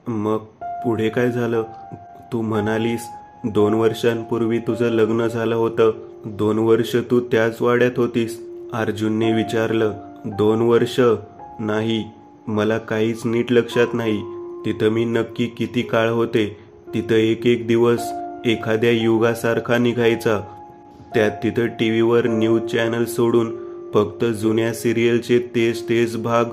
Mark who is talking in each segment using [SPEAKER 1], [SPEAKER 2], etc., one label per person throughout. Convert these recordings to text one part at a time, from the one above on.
[SPEAKER 1] मग पुढे काय झालं? तू म्हणालीस 2 वर्षांपूर्वी तुझं लग्न झालं होतं. 2 वर्ष तू त्याच वाड्यात होतीस? अर्जुनने विचारलं. 2 वर्ष? नाही, मला काहीच नीट लक्षात नाही. तिथं मी नक्की किती काळ होते? तिथं एक एक दिवस एखाद्या युगासारखा निघायचा. त्यात तिथं टीव्हीवर न्यूज चॅनल सोडून फक्त जुन्या सिरियलचे तेच भाग.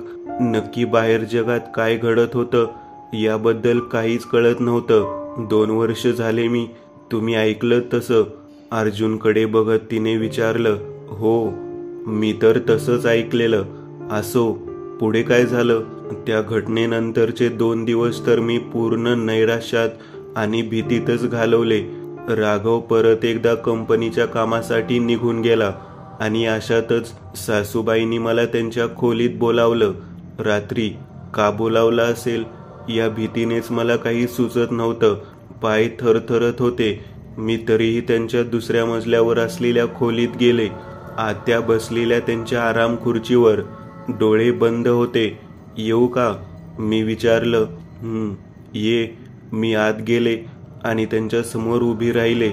[SPEAKER 1] नक्की बाहेर जगात काय घडत होतं याबद्दल काहीच कळत नव्हतं. 2 वर्ष झाले तुम्ही ऐकलं तसं? अर्जुनकडे बघत तिने विचारलं. हो, मी तर तसंच ऐकलेलं. असो, पुढे काय झालं? त्या घटनेनंतरचे 2 दिवस तर मी पूर्ण नैराश्यात आणि भीतीतच घालवले. राघव परत एकदा कंपनीच्या कामासाठी निघून गेला आणि अशातच सासूबाईंनी मला त्यांच्या खोलीत बोलावलं. रात्री का बोलावलं असेल या भीतीनेच मला काही सुचत नव्हतं. पाय थरथरत होते. मी तरीही त्यांच्या दुसऱ्या मजल्यावर असलेल्या खोलीत गेले. आत्या बसलेल्या त्यांच्या आराम खुर्चीवर, डोळे बंद होते. येऊ का? मी विचारलं. ये. मी आत गेले आणि त्यांच्या समोर उभी राहिले.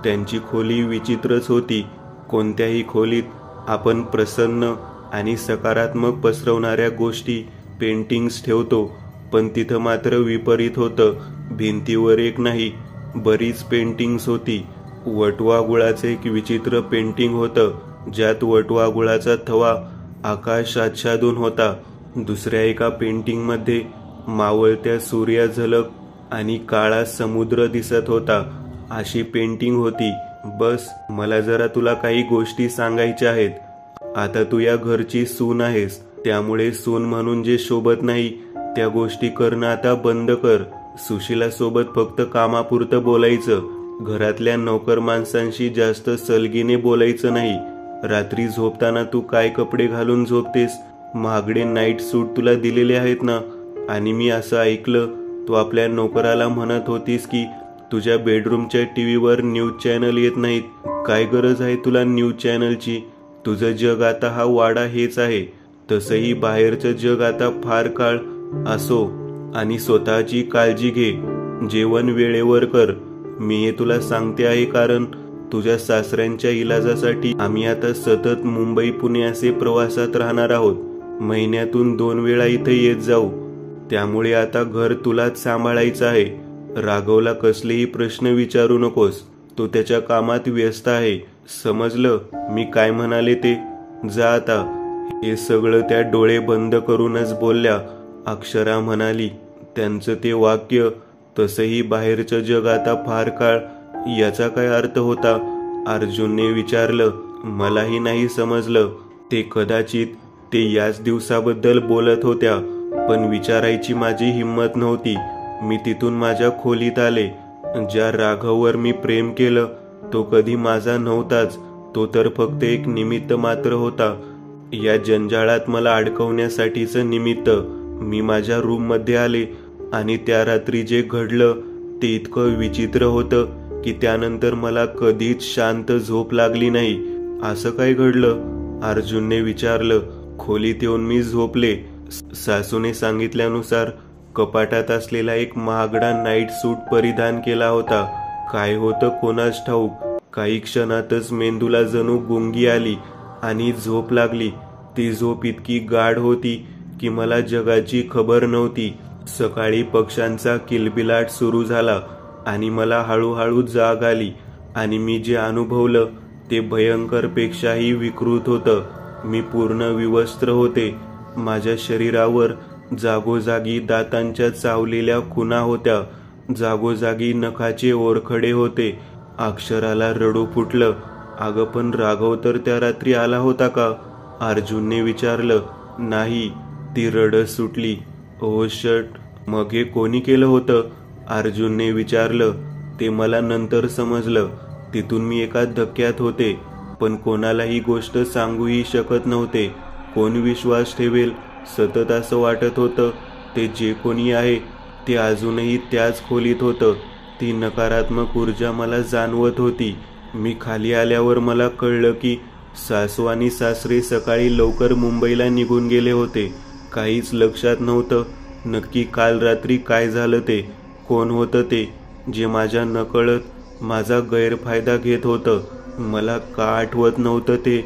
[SPEAKER 1] त्यांची खोली विचित्रच होती. कोणत्याही खोलीत आपण प्रसन्न आणि सकारात्मक पसरवणाऱ्या गोष्टी, पेंटिंग्स ठेवतो, पण तिथं मात्र विपरीत होतं. भिंतीवर एक नाही, बरीच पेंटिंग्स होती. वटवा गुळाचे एक विचित्र पेंटिंग होतं, ज्यात वटवा गुळाचा थवा आकाश आच्छादून होता. दुसऱ्या एका पेंटिंगमध्ये मावळत्या सूर्या झलक आणि काळा समुद्र दिसत होता. अशी पेंटिंग होती. बस, मला जरा तुला काही गोष्टी सांगायच्या आहेत. आता तू या घरची सून आहेस, त्यामुळे सून म्हणून जे शोभत नाही त्या गोष्टी करणं आता बंद कर. सुशीला सोबत फक्त कामापुरतं बोलायचं. घरातल्या नोकर माणसांशी जास्त सलगीने बोलायचं नाही. रात्री झोपताना तू काय कपडे घालून झोपतेस? महागडे नाईट सूट तुला दिलेले आहेत ना? आणि मी असं ऐकलं तू आपल्या नोकराला म्हणत होतीस की तुझ्या बेडरूमच्या टीव्हीवर न्यूज चॅनल येत नाहीत. काय गरज आहे तुला न्यूज चॅनलची? तुझं जग आता हा वाडा हेच आहे. तसंही बाहेरचं जग आता फार काळ. असो, आणि स्वतःची काळजी घे. जेवण वेळेवर कर. मी हे तुला सांगते आहे कारण तुझ्या सासऱ्यांच्या इलाजासाठी आम्ही आता सतत मुंबई पुणे असे प्रवासात राहणार आहोत. महिन्यातून 2 वेळा इथे येत जाऊ. त्यामुळे आता घर तुलाच सांभाळायचं आहे. राघवला कसलेही प्रश्न विचारू नकोस. तो त्याच्या कामात व्यस्त आहे. समजलं मी काय म्हणाले ते? जा आता. हे सगळं त्या डोळे बंद करूनच बोलल्या. अक्षरा म्हणाली. त्यांचं ते वाक्य, तसंही बाहेरचं जग आता फार काळ, याचा काय अर्थ होता? अर्जुनने विचारलं. मलाही नाही समजलं. ते कदाचित ते याच दिवसाबद्दल बोलत होत्या, पण विचारायची माझी हिंमत नव्हती. मी तिथून माझ्या खोलीत आले. ज्या राघववर मी प्रेम केलं तो कधी माझा नव्हताच. तो तर फक्त एक निमित्त मात्र होता. या जंजाळात मला अडकवण्यासाठीचं निमित्त. मी माझ्या रूममध्ये आले आणि त्या रात्री जे घडलं ते इतकं विचित्र होतं की त्यानंतर मला कधीच शांत झोप लागली नाही. असं काय घडलं? अर्जुनने विचारलं. खोलीत येऊन मी झोपले. सासूने सांगितल्यानुसार कपाटात असलेला एक महागडा नाईट सूट परिधान केला होता. काय होतं कोणास ठाऊक. काही क्षणातच मेंदूला जणू गुंगी आली आणि झोप लागली. ती झोप इतकी गाढ होती की मला जगाची खबर नव्हती. सकाळी पक्ष्यांचा किलबिलाट सुरू झाला आणि मला हळूहळू जाग आली आणि मी जे अनुभवलं ते भयंकर पेक्षाही विकृत होतं. मी पूर्ण विवस्त्र होते. माझ्या शरीरावर जागोजागी दातांच्या चावलेल्या खुणा होत्या. जागोजागी नखाचे ओरखडे होते. अक्षराला रडू फुटलं. अगं पण राघव तर त्या रात्री आला होता का? अर्जुनने विचारलं. नाही, ती रडत सुटली. ओ शट, मग हे कोणी केलं होतं? अर्जुनने विचारलं. ते मला नंतर समजलं. तिथून मी एका धक्क्यात होते, पण कोणालाही गोष्ट सांगूही शकत नव्हते. कोण विश्वास ठेवेल? सतत असं वाटत होतं ते जे कोणी आहे ते अजूनही त्याच खोलीत होतं. ती नकारात्मक ऊर्जा मला जाणवत होती. मी खाली आल्यावर मला कळलं की सासू आणि सासरे सकाळी लवकर मुंबईला निघून गेले होते. काहीच लक्षात नव्हतं नक्की काल रात्री काय झालं ते, कोण होतं ते, जे माझ्या नकळत माझा गैरफायदा घेत होतं. मला का आठवत नव्हतं ते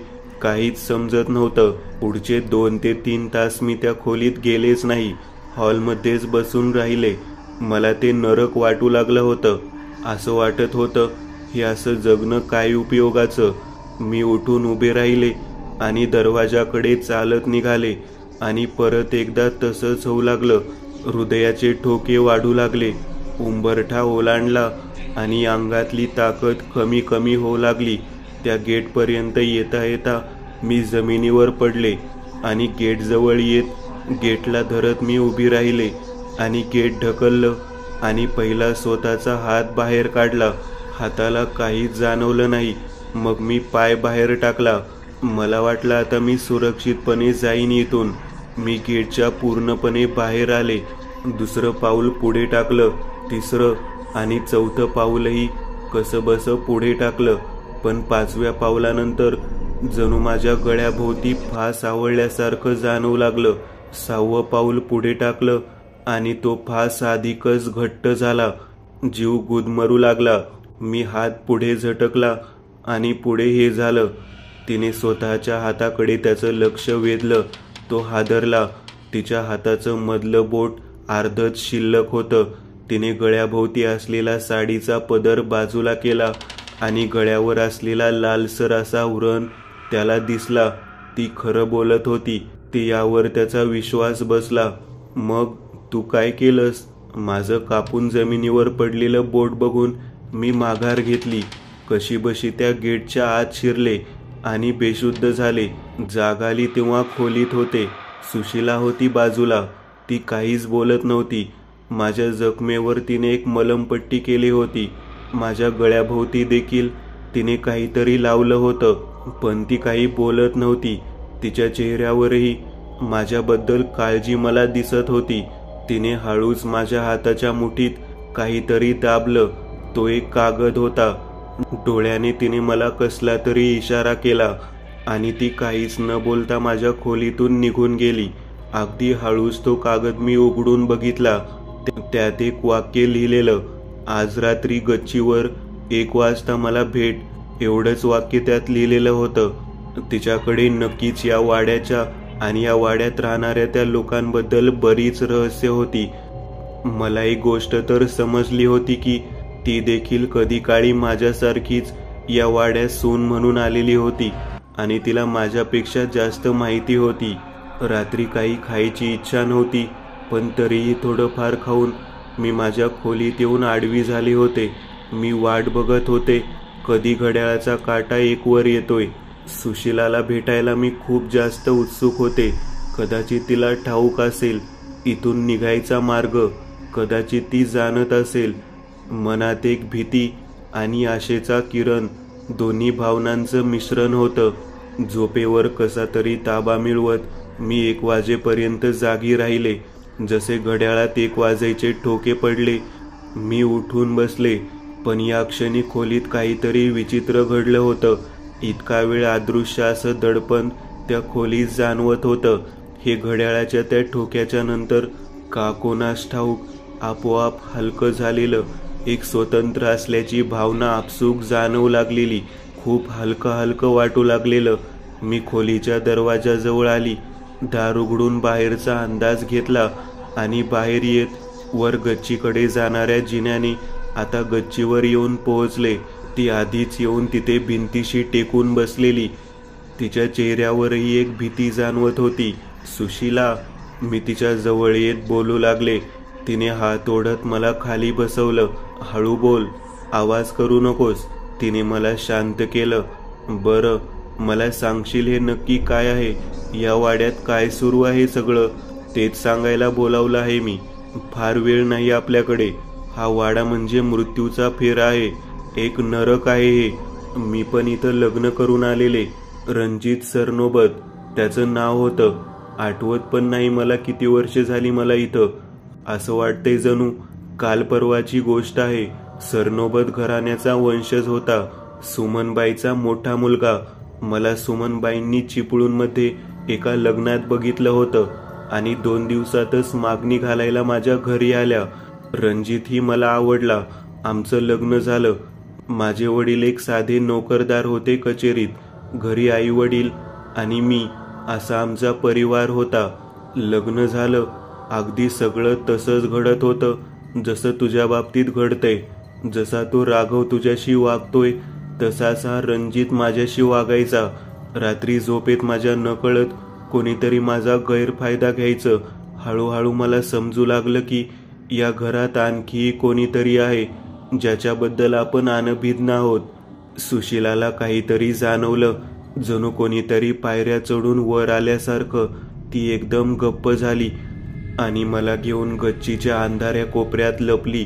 [SPEAKER 1] काहीच समजत नव्हतं. पुढचे 2 ते 3 तास मी त्या खोलीत गेलेच नाही. हॉलमध्येच बसून राहिले. मला ते नरक वाटू लागलं होतं. असं वाटत होतं, हे असं जगणं काय उपयोगाचं. मी उठून उभे राहिले आणि दरवाजाकडे चालत निघाले आणि परत एकदा तसंच होऊ लागलं. हृदयाचे ठोके वाढू लागले. उंबरठा ओलांडला आणि अंगातली ताकद कमी कमी होऊ लागली. त्या गेटपर्यंत येता येता मी जमिनीवर पडले आणि गेटजवळ येत गेटला धरत मी उभी राहिले आणि गेट ढकललं आणि पहिला स्वतःचा हात बाहेर काढला. हाताला काहीच जाणवलं नाही. मग मी पाय बाहेर टाकला. मला वाटलं आता मी सुरक्षितपणे जाईन इथून. मी गेटच्या पूर्णपणे बाहेर आले. दुसरं पाऊल पुढे टाकलं, तिसरं आणि चौथं पाऊलही कसंबसं पुढे टाकलं. पण 5व्या पावलानंतर जणू माझ्या गळ्याभोवती फास आवळल्यासारखं जाणवू लागलं. 6वं पाऊल पुढे टाकलं आणि तो फास अधिकच घट्ट झाला. जीव गुदमरू लागला. मी हात पुढे झटकला आणि पुढे हे झालं. तिने स्वतःच्या हाताकडे त्याचं लक्ष वेधलं. तो हादरला. तिच्या हाताचं मधलं बोट अर्धच शिल्लक होतं. तिने गळ्याभोवती असलेला साडीचा पदर बाजूला केला आणि गळ्यावर असलेला लालसर असा उरण त्याला दिसला. ती खरं बोलत होती. ते यावर त्याचा विश्वास बसला. मग तू काय केलंस? माझं कापून जमिनीवर पडलेलं बोट बघून मी माघार घेतली. कशीबशी त्या गेटच्या आत शिरले आणि बेशुद्ध झाले. जाग आली तेव्हा खोलीत होते. सुशीला होती बाजूला. ती काहीच बोलत नव्हती. माझ्या जखमेवर तिने एक मलमपट्टी केली होती. माझ्या गळ्याभोवती देखील तिने काहीतरी लावलं होतं, पण ती काही बोलत नव्हती. तिच्या चेहऱ्यावरही माझ्याबद्दल काळजी मला दिसत होती. तिने हळूच माझ्या हाताच्या मुठीत काहीतरी दाबलं. तो एक कागद होता. डोळ्याने तिने मला कसला तरी इशारा केला आणि ती काहीच न बोलता माझ्या खोलीतून निघून गेली. अगदी हळूच तो कागद मी उघडून बघितला. त्यात एक वाक्य लिहिलेलं, आज रात्री गच्चीवर 1 वाजता मला भेट. एवढंच वाक्य त्यात लिहिलेलं होतं. तिच्याकडे नक्कीच या वाड्याच्या आणि या वाड्यात राहणाऱ्या त्या लोकांबद्दल बरीच रहस्य होती. मला एक गोष्ट तर समजली होती की ती देखील कधी काळी माझ्यासारखीच या वाड्यात सून म्हणून आलेली होती आणि तिला माझ्यापेक्षा जास्त माहिती होती. रात्री काही खायची इच्छा नव्हती, पण तरीही थोडंफार खाऊन मी माझ्या खोलीत येऊन आडवी झाले होते. मी वाट बघत होते कधी घड्याळाचा काटा 1 वर येतोय. सुशीलाला भेटायला मी खूप जास्त उत्सुक होते. कदाचित तिला ठाऊक असेल इथून निघायचा मार्ग. कदाचित ती जाणत असेल. मनात एक भीती आणि आशेचा किरण, दोन्ही भावनांचं मिश्रण होतं. झोपेवर कसा तरी ताबा मिळवत मी 1 वाजेपर्यंत जागी राहिले. जसे घड्याळात 1 वाजायचे ठोके पडले, मी उठून बसले. पण या क्षणी खोलीत काहीतरी विचित्र घडलं होतं. इतका वेळ अदृश्य असं दडपण त्या खोलीत जाणवत होतं. हे घड्याळाच्या त्या ठोक्याच्या नंतर का कोणास ठाऊक आपोआप हलकं झालेलं, एक स्वतंत्र असल्याची भावना आपसूक जाणवू लागलेली. खूप हलकं हलकं वाटू लागलेलं. मी खोलीच्या दरवाजाजवळ आली. दार उघडून बाहेरचा अंदाज घेतला आणि बाहेर येत वर गच्चीकडे जाणाऱ्या जिन्याने आता गच्चीवर येऊन पोहोचले. ती आधीच येऊन तिथे भिंतीशी टेकून बसलेली. तिच्या चेहऱ्यावरही एक भीती जाणवत होती. सुशीला, मी तिच्या जवळ येत बोलू लागले. तिने हात ओढत मला खाली बसवलं. हळू बोल, आवाज करू नकोस. तिने मला शांत केलं. बरं, मला सांगशील हे नक्की काय आहे? या वाड्यात काय सुरू आहे सगळं? तेच सांगायला बोलावलं आहे मी. फार वेळ नाही आपल्याकडे. हा वाडा म्हणजे मृत्यूचा फेरा आहे. एक नरक आहे हे. मी पण इथं लग्न करून आलेले. रणजित सरनोबत त्याचं नाव होतं. आठवत पण नाही मला किती वर्ष झाली मला इथं. असं वाटतंय जणू काल परवाची गोष्ट आहे. सरनोबत घराण्याचा वंशज होता. सुमनबाईचा मोठा मुलगा. मला सुमनबाईंनी चिपळूणमध्ये एका लग्नात बघितलं होतं. आणि 2 दिवसातच मागणी घालायला माझ्या घरी आल्या. रणजित ही मला आवडला. आमचं लग्न झालं. माझे वडील एक साधे नोकरदार होते कचेरीत. घरी आई वडील आणि मी असा आमचा परिवार होता. लग्न झालं. अगदी सगळं तसंच घडत होतं जसं तुझ्या बाबतीत घडतंय. जसा तो राघव तुझ्याशी वागतोय तसाच हा रणजित माझ्याशी वागायचा. रात्री झोपेत माझ्या नकळत कोणीतरी माझा गैरफायदा घ्यायचं. हळूहळू मला समजू लागलं की या घरात आणखी कोणीतरी आहे ज्याच्याबद्दल आपण अनभिज्ञ आहोत. सुशिलाला काहीतरी जाणवलं. जणू कोणीतरी पायऱ्या चढून वर आल्यासारखं ती एकदम गप्प झाली आणि मला घेऊन गच्चीच्या अंधाऱ्या कोपऱ्यात लपली.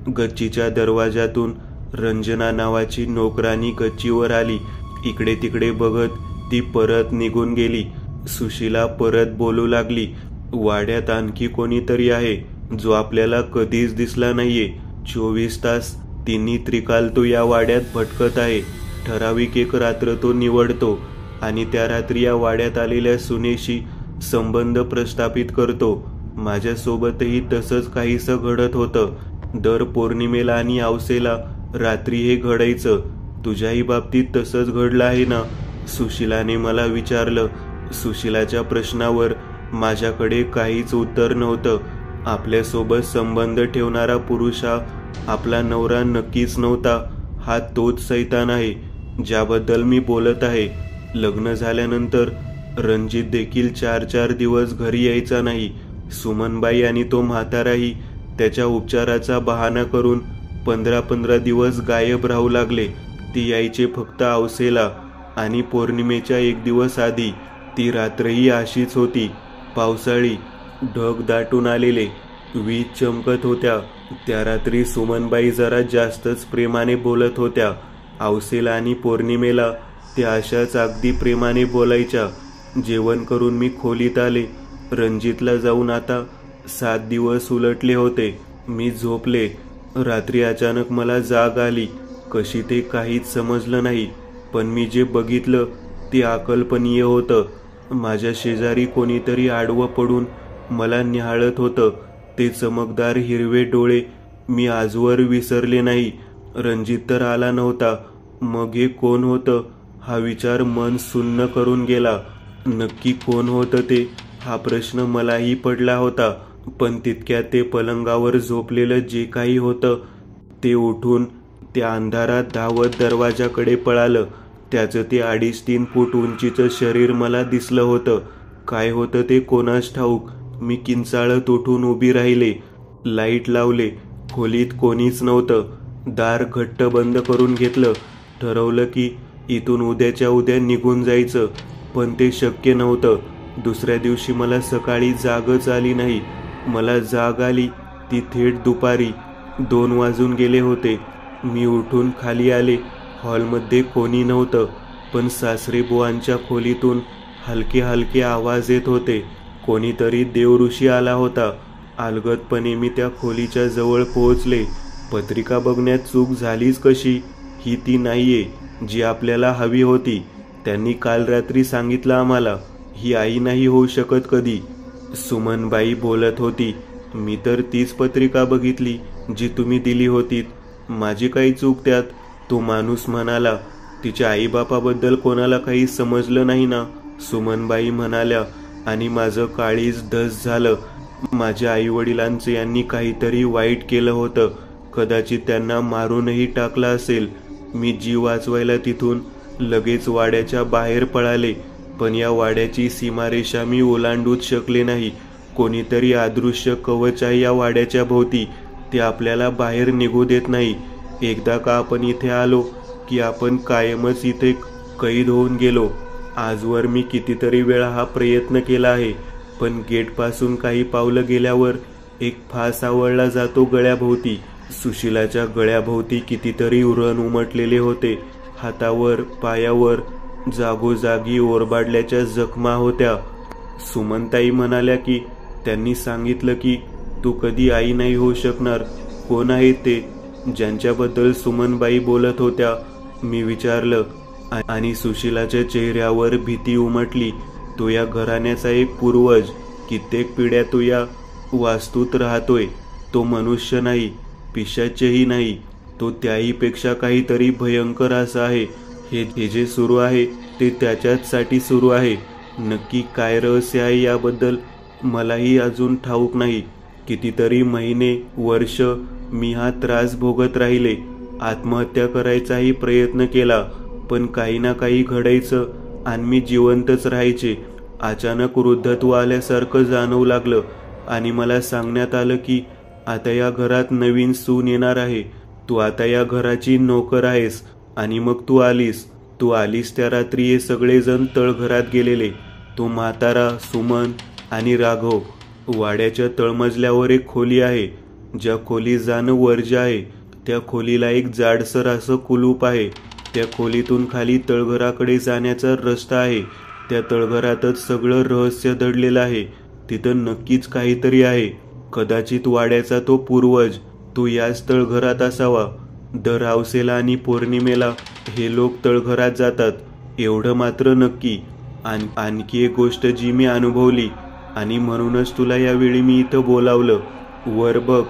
[SPEAKER 1] गच्चीच्या दरवाजातून रंजना नावाची नोकरानी गच्चीवर आली. इकडे तिकडे बघत ती परत निघून गेली. सुशिला परत बोलू लागली, वाड्यात आणखी कोणीतरी आहे जो आपल्याला कधीच दिसला नाहीये. 24 तास तिन्ही त्रिकाल तो या वाड्यात भटकत आहे. ठराविक एक रात्र तो निवडतो आणि त्या रात्री या वाड्यात आलेल्या सुनेशी संबंध प्रस्थापित करतो. माझ्यासोबतही तसंच काहीसं घडत होतं. दर पौर्णिमेला आणि अवसेला रात्री हे घडायचं. तुझ्याही बाबतीत तसंच घडलं आहे ना? सुशिलाने मला विचारलं. सुशिलाच्या प्रश्नावर माझ्याकडे काहीच उत्तर नव्हतं. आपल्यासोबत संबंध ठेवणारा पुरुष हा आपला नवरा नक्कीच नव्हता. हा तोच सैतान आहे ज्याबद्दल मी बोलत आहे. लग्न झाल्यानंतर रणजित देखील 4-4 दिवस घरी यायचा नाही. सुमनबाई आणि तो म्हाताराही त्याच्या उपचाराचा बहाणा करून 15-15 दिवस गायब राहू लागले. ती यायचे फक्त अवसेला आणि पौर्णिमेच्या 1 दिवस आधी. ती रात्रही अशीच होती. पावसाळी. ढग दाटून आलेले. वीज चमकत होत्या. त्या रात्री सुमनबाई जरा जास्तच प्रेमाने बोलत होत्या. अवसेला आणि पौर्णिमेला त्या अशाच अगदी प्रेमाने बोलायच्या. जेवण करून मी खोलीत आले. रणजितला जाऊन आता 7 दिवस उलटले होते. मी झोपले. रात्री अचानक मला जाग आली. कशी ते काहीच समजलं नाही. पण मी जे बघितलं ते अकल्पनीय होतं. माझ्या शेजारी कोणीतरी आडवं पडून मला निहाळत होतं. ते चमकदार हिरवे डोळे मी आजवर विसरले नाही. रणजित तर आला नव्हता. मग हे कोण होतं हा विचार मन सुन्न करून गेला. नक्की कोण होतं ते हा प्रश्न मलाही पडला होता. पण तितक्यात ते पलंगावर झोपलेलं जे काही होतं ते उठून त्या अंधारात धावत दरवाजाकडे पळालं. त्याचं ते 2.5-3 फूट उंचीचं शरीर मला दिसलं होतं. काय होतं ते कोणास ठाऊक. मी किंचाळत उठून उभी राहिले. लाईट लावले. खोलीत कोणीच नव्हतं. दार घट्ट बंद करून घेतलं. ठरवलं की इथून उद्याच्या उद्या निघून जायचं. पण ते शक्य नव्हतं. दुसऱ्या दिवशी मला सकाळी जागच आली नाही. मला जाग आली ती थेट दुपारी. 2 वाजून गेले होते. मी उठून खाली आले. हॉलमध्ये कोणी नव्हतं. पण सासरेबुवांच्या खोलीतून हलके हलके आवाज येत होते. कोणीतरी देवऋषी आला होता. अलगदपणे मी त्या खोलीच्या जवळ पोहोचले. पत्रिका बघण्यात चूक झालीच कशी? ही ती नाहीये जी आपल्याला हवी होती. त्यांनी काल रात्री सांगितलं आम्हाला. ही आई नाही होऊ शकत कधी. सुमनबाई बोलत होती. मी तर तीच पत्रिका बघितली जी तुम्ही दिली होतीत. माझी काही चूक त्यात? तो माणूस म्हणाला. तिच्या आईबापाबद्दल कोणाला काही समजलं नाही ना? सुमनबाई म्हणाल्या आणि माझं काळीज धस झालं. माझ्या आईवडिलांचे यांनी काहीतरी वाईट केलं होतं. कदाचित त्यांना मारूनही टाकलं असेल. मी जीव वाचवायला तिथून लगेच वाड्याच्या बाहेर पळाले. पण या वाड्याची सीमारेषा मी ओलांडूच शकले नाही. कोणीतरी अदृश्य कवच आहे या वाड्याच्या भोवती. ते आपल्याला बाहेर निघू देत नाही. एकदा का आपण इथे आलो की आपण कायमच इथे कैद होऊन गेलो. आजवर मी कितीतरी वेळा हा प्रयत्न केला आहे. पण गेटपासून काही पावलं गेल्यावर एक फास आवळला जातो गळ्याभोवती. सुशिलाच्या गळ्याभोवती कितीतरी उरण उमटलेले होते. हातावर पायावर जागोजागी ओरबाडल्याच्या जखमा होत्या. सुमनताई म्हणाल्या की त्यांनी सांगितलं की तू कधी आई नाही होऊ शकणार. कोण आहे ते ज्यांच्याबद्दल सुमनबाई बोलत होत्या? मी विचारलं आणि सुशिलाच्या चेहऱ्यावर भीती उमटली. तो या घराण्याचा एक पूर्वज. कित्येक पिढ्या तो या वास्तूत राहतोय. तो मनुष्य नाही, पिशाचही नाही, तो त्याहीपेक्षा काहीतरी भयंकर असा आहे. हे जे सुरू आहे ते त्याच्याचसाठी सुरू आहे. नक्की काय रहस्य आहे याबद्दल मलाही अजून ठाऊक नाही. कितीतरी महिने, वर्ष मी हा त्रास भोगत राहिले. आत्महत्या करायचाही प्रयत्न केला, पण काही ना काही घडायचं आणि मी जिवंतच राहायचे. अचानक वृद्धत्व आल्यासारखं जाणवू लागलं आणि मला सांगण्यात आलं की आता या घरात नवीन सून येणार आहे. तू आता या घराची नोकर आहेस. आणि मग तू आलीस त्या रात्री हे सगळेजण तळघरात गेलेले. तो म्हातारा, सुमन आणि राघव. वाड्याच्या तळमजल्यावर एक खोली आहे. ज्या खोलीत जाणं वर्ज्य आहे त्या खोलीला एक जाडसर असं कुलूप आहे. त्या खोलीतून खाली तळघराकडे जाण्याचा रस्ता आहे. त्या तळघरातच सगळं रहस्य दडलेलं आहे. तिथं नक्कीच काहीतरी आहे. कदाचित वाड्याचा तो पूर्वज, तो याच तळघरात असावा. दर हौसेला आणि पौर्णिमेला हे लोक तळघरात जातात, एवढं मात्र नक्की. आणखी एक गोष्ट जी मी अनुभवली आणि म्हणूनच तुला यावेळी मी इथं बोलावलं. वर बघ,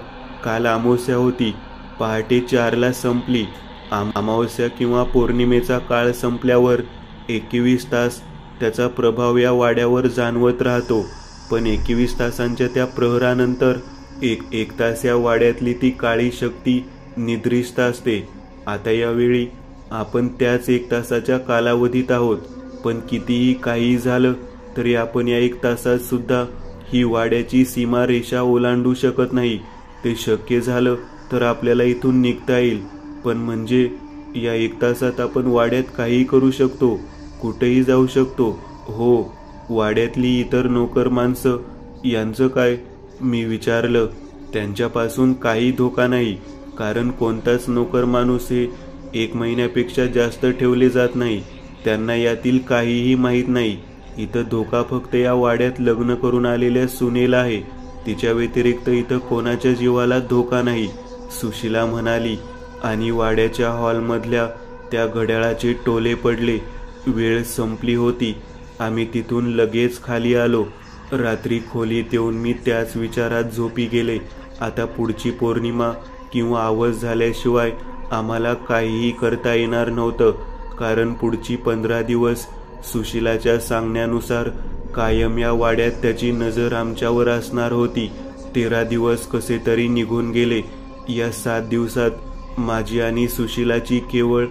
[SPEAKER 1] काल अमावस्या होती. पहाटे 4ला संपली. अमावस्या किंवा पौर्णिमेचा काळ संपल्यावर 21 तास त्याचा प्रभाव या वाड्यावर जाणवत राहतो. पण 21 तासांच्या त्या प्रहरानंतर एक तास या वाड्यातली ती काळी शक्ती निद्रिस्त असते. आता यावेळी आपण त्याच 1 तासाच्या कालावधीत आहोत. पण कितीही काही झालं तरी आपण या 1 तासात सुद्धा ही वाड्याची सीमारेषा ओलांडू शकत नाही. ते शक्य झालं तर आपल्याला इथून निघता येईल, पण म्हणजे या 1 तासात आपण वाड्यात काहीही करू शकतो, कुठेही जाऊ शकतो. हो, वाड्यातली इतर नोकर माणसं यांचं काय? मी विचारलं. त्यांच्यापासून काही धोका नाही, कारण कोणताच नोकर माणूस हे 1 महिन्यापेक्षा जास्त ठेवले जात नाही. त्यांना यातील काहीही माहीत नाही. इथं धोका फक्त या वाड्यात लग्न करून आलेल्या सुनेला आहे. तिच्या व्यतिरिक्त इथं कोणाच्या जीवाला धोका नाही, सुशीला म्हणाली. आणि वाड्याच्या हॉलमधल्या त्या घड्याळाचे टोले पडले. वेळ संपली होती. आम्ही तिथून लगेच खाली आलो. रात्री खोलीत येऊन मी त्याच विचारात झोपी गेले. आता पुढची पौर्णिमा किंवा आवाज झाल्याशिवाय आम्हाला काहीही करता येणार नव्हतं, कारण पुढची 15 दिवस सुशीलाच्या सांगण्यानुसार कायम या वाड्यात त्याची नजर आमच्यावर असणार होती. 13 दिवस कसे तरी निघून गेले. या 7 दिवसात माझी आणि सुशीलाची केवळ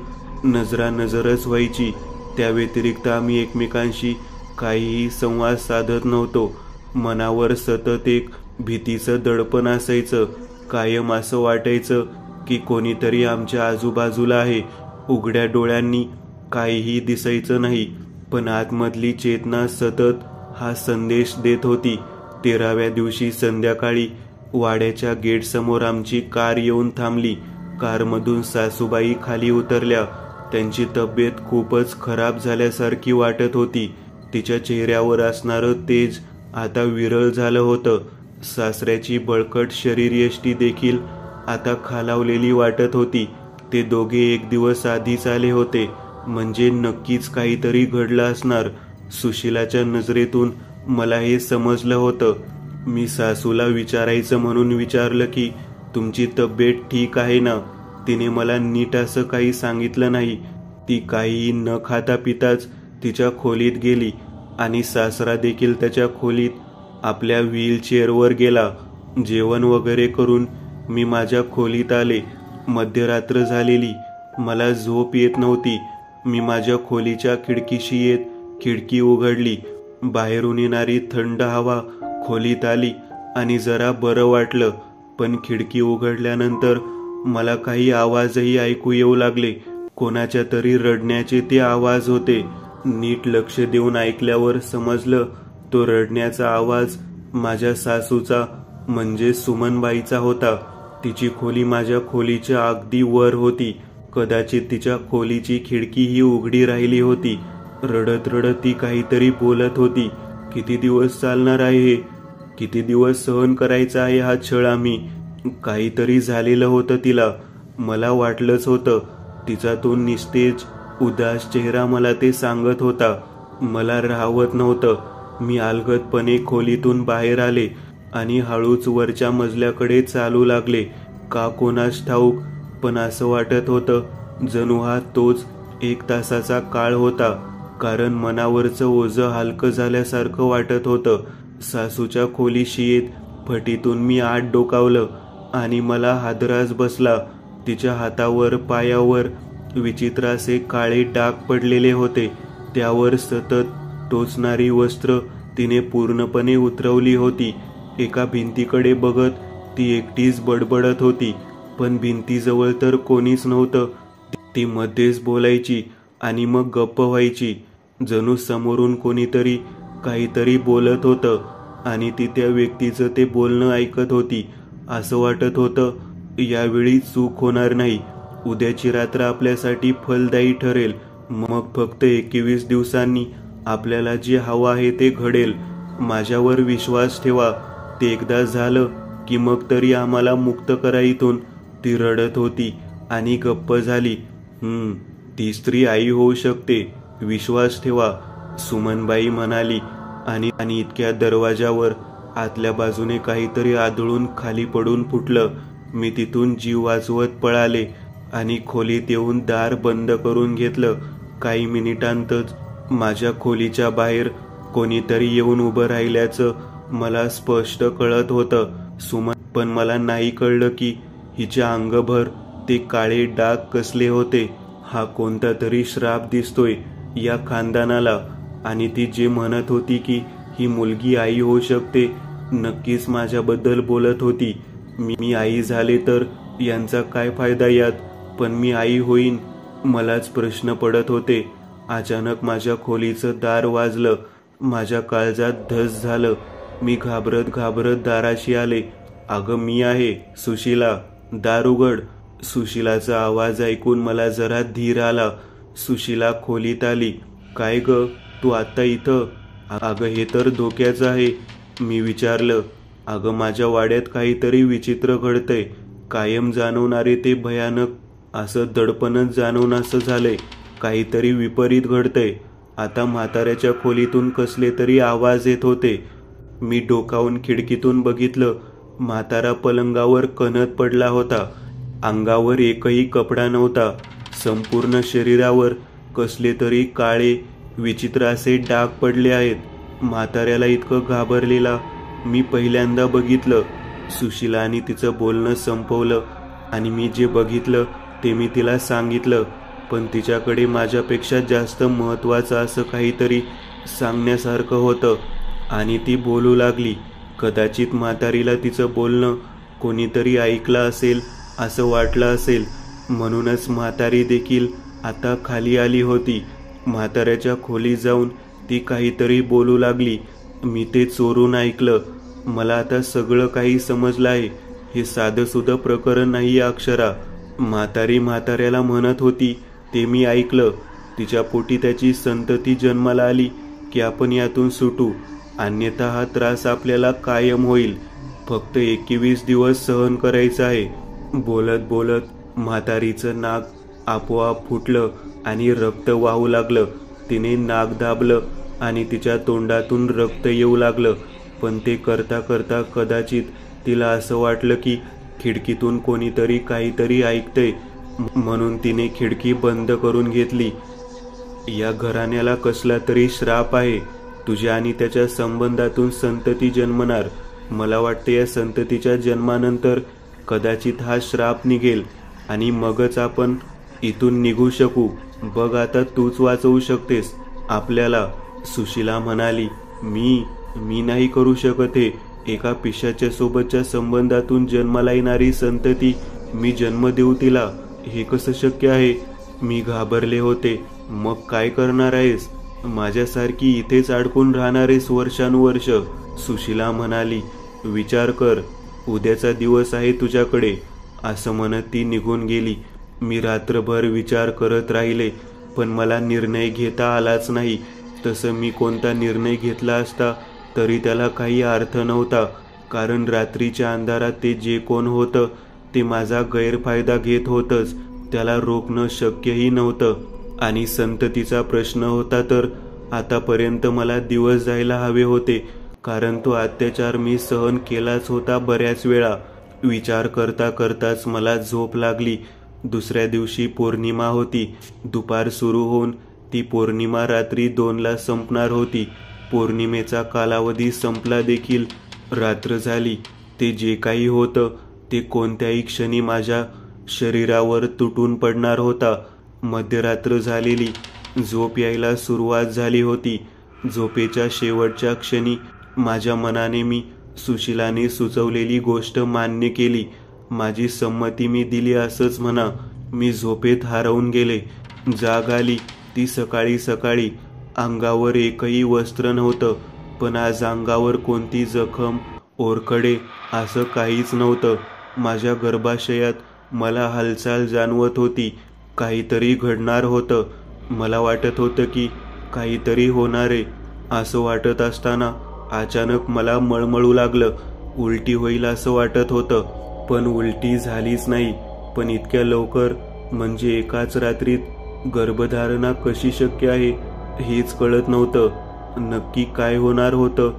[SPEAKER 1] नजरानजरच व्हायची. त्या व्यतिरिक्त आम्ही एकमेकांशी काहीही संवाद साधत नव्हतो. मनावर सतत एक भीतीचं दडपण असायचं. कायम असं वाटायचं की कोणीतरी आमच्या आजूबाजूला आहे. उघड्या डोळ्यांनी काहीही दिसायचं नाही, पण आतमधली चेतना सतत हा संदेश देत होती. 13व्या दिवशी संध्याकाळी वाड्याच्या गेटसमोर आमची कार येऊन थांबली. कारमधून सासूबाई खाली उतरल्या. त्यांची तब्येत खूपच खराब झाल्यासारखी वाटत होती. तिच्या चेहऱ्यावर असणारं तेज आता विरळ झालं होतं. सासऱ्याची बळकट शरीरयष्टी देखील आता खालावलेली वाटत होती. ते दोघे 1 दिवस आधीच आले होते, म्हणजे नक्कीच काहीतरी घडलं असणार. सुशीलाच्या नजरेतून मला हे समजलं होतं. मी सासूला विचारायचं म्हणून विचारलं की तुमची तब्येत ठीक आहे ना? तिने मला नीट असं काही सांगितलं नाही. ती काहीही न खाता पिताच तिच्या खोलीत गेली आणि सासरा देखील त्याच्या खोलीत आपल्या व्हीलचेअरवर गेला. जेवण वगैरे करून मी माझ्या खोलीत आले. मध्यरात्र झालेली. मला झोप येत नव्हती. मी माझ्या खोलीच्या खिडकीशी येत खिडकी उघडली. बाहेरून येणारी थंड हवा खोलीत आली आणि जरा बरं वाटलं. पण खिडकी उघडल्यानंतर मला काही आवाजही ऐकू येऊ लागले. कोणाच्या तरी रडण्याचे ते आवाज होते. नीट लक्ष देऊन ऐकल्यावर समजलं तो रडण्याचा आवाज माझ्या सासूचा, म्हणजे सुमनबाईचा होता. तिची खोली माझ्या खोलीच्या अगदी वर होती. कदाचित तिच्या खोलीची खिडकी ही उघडी राहिली होती. रडत रडत ती काहीतरी बोलत होती. किती दिवस चालणार आहे हे? किती दिवस सहन करायचा आहे हा छळ आम्ही? काहीतरी झालेलं होतं तिला. मला वाटलंच होतं. तिचा तो निस्तेज, उदास चेहरा मला ते सांगत होता. मला राहवत नव्हतं. मी अलगदपणे खोलीतून बाहेर आले आणि हळूच वरच्या मजल्याकडे चालू लागले. का कोणास ठाऊक, पण असं वाटत होतं जणू हा तोच 1 तासाचा काळ होता. कारण मनावरचं ओझं हलकं झाल्यासारखं वाटत होतं. सासूच्या खोलीशी येत फटीतून मी आत डोकावलं आणि मला हादराच बसला. तिच्या हातावर पायावर विचित्र असे काळे डाग पडलेले होते. त्यावर सतत टोचणारी वस्त्र तिने पूर्णपणे उतरवली होती. एका भिंतीकडे बघत ती एकटीच बडबडत होती, पण भिंतीजवळ तर कोणीच नव्हतं. ती मध्येच बोलायची आणि मग गप्प व्हायची, जणू समोरून कोणीतरी काहीतरी बोलत होतं आणि ती त्या व्यक्तीचं ते बोलणं ऐकत होती. असं वाटत होतं यावेळी चूक होणार नाही, उद्याची रात्र आपल्यासाठी फलदायी ठरेल. मग फक्त 21 दिवसांनी आपल्याला जे हवं आहे ते घडेल. माझ्यावर विश्वास ठेवा. ते एकदा झालं की मग तरी आम्हाला मुक्त करा इथून. ती रडत होती आणि गप्प झाली. ती स्त्री आई होऊ शकते, विश्वास ठेवा, सुमनबाई म्हणाली. आणि इतक्या दरवाजावर आतल्या बाजूने काहीतरी आदळून खाली पडून फुटलं. मी तिथून जीव वाचवत पळाले आणि खोलीत येऊन दार बंद करून घेतलं. काही मिनिटांतच माझ्या खोलीच्या बाहेर कोणीतरी येऊन उभं राहिल्याचं मला स्पष्ट कळत होतं. पण मला नाही कळलं की हिच्या अंगभर ते काळे डाग कसले होते. हा कोणता तरी श्राप दिसतोय या खानदानाला. आणि ती जे म्हणत होती की ही मुलगी आई होऊ शकते, नक्कीच माझ्याबद्दल बोलत होती. मी आई झाले तर यांचा काय फायदा यात, पण मी आई होईन मलाच प्रश्न पडत होते. अचानक माझ्या खोलीचं दार वाजलं. माझ्या काळजात धस झालं. मी घाबरत घाबरत दाराशी आले. अगं मी आहे सुशिला, दार उघड. सुशिलाचा आवाज ऐकून मला जरा धीर आला. सुशिला खोलीत आली. काय ग, तू आत्ता इथं? अगं हे तर धोक्याचं आहे, मी विचारलं. अगं माझ्या वाड्यात काहीतरी विचित्र घडतंय, कायम जाणवणारे ते भयानक असं दडपणच जाणवणासं झालंय. काहीतरी विपरीत घडतंय. आता म्हाताऱ्याच्या खोलीतून कसले तरी आवाज येत होते. मी डोकावून खिडकीतून बघितलं. म्हातारा पलंगावर कणत पडला होता. अंगावर एकही कपडा नव्हता. संपूर्ण शरीरावर कसले तरी काळे विचित्र असे डाग पडले आहेत. म्हाताऱ्याला इतकं घाबरलेला मी पहिल्यांदा बघितलं. सुशिलाने तिचं बोलणं संपवलं आणि मी जे बघितलं ते मी तिला सांगितलं. पण तिच्याकडे माझ्यापेक्षा जास्त महत्त्वाचं असं काहीतरी सांगण्यासारखं होतं आणि ती बोलू लागली. कदाचित म्हातारीला तिचं बोलणं कोणीतरी ऐकलं असेल असं वाटलं असेल, म्हणूनच म्हातारी देखील आता खाली आली होती. म्हाताऱ्याच्या खोलीत जाऊन ती काहीतरी बोलू लागली. मी ते चोरून ऐकलं. मला आता सगळं काही समजलं आहे. हे साधंसुधं प्रकरण नाही अक्षरा. म्हातारी म्हाताऱ्याला म्हणत होती ते मी ऐकलं. तिच्या पोटी त्याची संतती जन्माला आली की आपण यातून सुटू, अन्यथा हा त्रास आपल्याला कायम होईल. फक्त 21 दिवस सहन करायचं आहे. बोलत बोलत म्हातारीचं नाक आपोआप फुटलं आणि रक्त वाहू लागलं. तिने नाक दाबलं आणि तिच्या तोंडातून रक्त येऊ लागलं. पण ते करता करता कदाचित तिला असं वाटलं की खिडकीतून कोणीतरी काहीतरी ऐकतंय, म्हणून तिने खिडकी बंद करून घेतली. या घराण्याला कसला तरी श्राप आहे. तुझ्या आणि त्याच्या संबंधातून संतती जन्मणार. मला वाटते या संततीच्या जन्मानंतर कदाचित हा श्राप निघेल आणि मगच आपण इथून निघू शकू. बघ आता तूच वाचवू शकतेस आपल्याला, सुशिला म्हणाली. मी नाही करू शकत हे. एका पिशाच्या सोबतच्या संबंधातून जन्माला येणारी संतती मी जन्म देऊ तिला, हे कसं शक्य आहे? मी घाबरले होते. मग काय करणार आहेस? माझ्यासारखी इथेच अडकून राहणार आहेस वर्षानुवर्ष? सुशिला म्हणाली. विचार कर, उद्याचा दिवस आहे तुझ्याकडे, असं म्हणत ती निघून गेली. मी रात्रभर विचार करत राहिले, पण मला निर्णय घेता आलाच नाही. तसं मी कोणता निर्णय घेतला असता तरी त्याला काही अर्थ नव्हता, कारण रात्रीच्या अंधारात ते जे कोण होतं ते माझा गैरफायदा घेत होतंच. त्याला रोखणं शक्यही नव्हतं. आणि संततीचा प्रश्न होता तर आतापर्यंत मला दिवस जायला हवे होते, कारण तो अत्याचार मी सहन केलाच होता बऱ्याच वेळा. विचार करता करताच मला झोप लागली. दुसऱ्या दिवशी पौर्णिमा होती. दुपार सुरू होऊन ती पौर्णिमा रात्री 2ला संपणार होती. पौर्णिमेचा कालावधी संपला देखील. रात्र झाली. ते जे काही होतं ते कोणत्याही क्षणी माझ्या शरीरावर तुटून पडणार होता. मध्यरात्र झालेली. झोप यायला सुरुवात झाली होती. झोपेच्या शेवटच्या क्षणी माझ्या मनाने मी सुशिलाने सुचवलेली गोष्ट मान्य केली. माझी संमती मी दिली असंच म्हणा. मी झोपेत हरवून गेले. जाग आली ती सकाळी सकाळी. अंगावर एकही वस्त्र नव्हतं, पण आज अंगावर कोणती जखम, ओरखडे असं काहीच नव्हतं. माझ्या गर्भाशयात मला हालचाल जाणवत होती. काहीतरी घडणार होतं. मला वाटत होतं की काहीतरी होणार आहे. असं वाटत असताना अचानक मला मळमळू लागलं. उलटी होईल असं वाटत होतं, पण उलटी झालीच नाही. पण इतक्या लवकर, म्हणजे एकाच रात्रीत गर्भधारणा कशी शक्य आहे हेच कळत नव्हतं. नक्की काय होणार होतं